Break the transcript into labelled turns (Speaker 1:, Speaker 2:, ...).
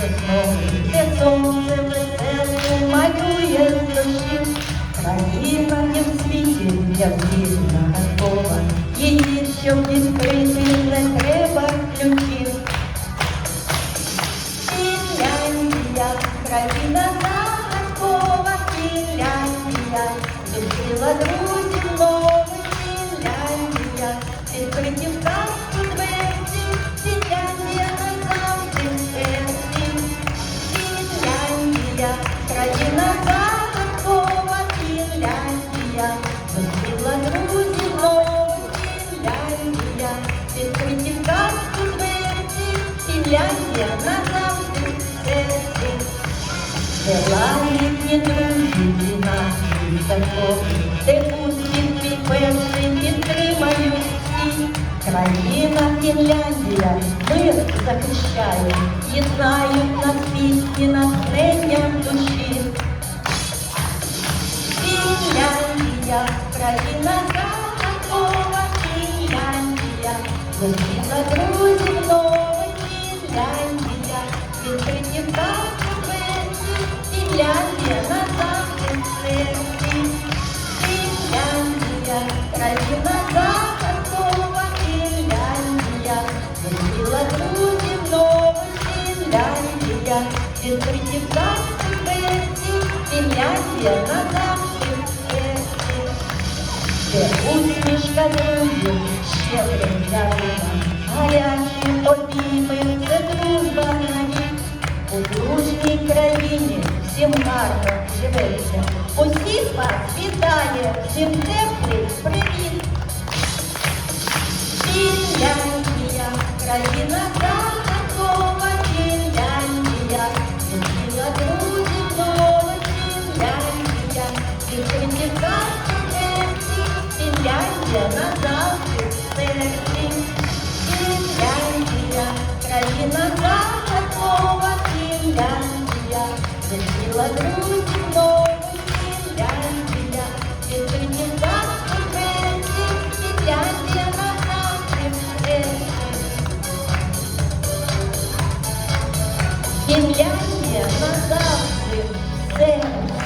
Speaker 1: сосновий, де сонце веселе малює з дощів. Країна є в світі, як вільна готова, її, щоб відкрити, не треба ключів. Фінляндія, країна загадкова, Фінляндія, відкрила друзів нових, Фінляндія, відкриті в казку дверці, Фінляндія назавжди в серці. Фінляндія, країна загадкова, Фінляндія, відкрила друзів нових, Фінляндія, відкриті в казку дверці, Фінляндія назавжди в серці. Села їхні друзі, наші закони, де успіх твій перший підтримають всі. Країна Фінляндія мир захищає, єднають нас пісні, натхненням душі. Фінляндія, країна загадкова, Фінляндія, зустріла друзів нових, Фінляндія, відкриті в казку дверці, Фінляндія назавжди в серці. Фінляндія, країна загадкова, Фінляндія, зустріла друзів нових, Фінляндія, відкриті в казку дверці, Фінляндія назавжди в серці. Де усмішка друзів, щедрим дарунок, гарячі обійми, це дружба навік. У дружній країні всім гарно живеться, усіх вас вітає, всім теплий привіт. Фінляндія, країна загадкова, Фінляндія, відкрила друзів нових, Фінляндія, відкриті в казку дверці, Фінляндія назавжди в серці. Фінляндія, країна загадкова, Фінляндія, відкрила друзів нових, Фінляндія, відкриті в казку дверці, Фінляндія назавжди в серці. Фінляндія назавжди в серці.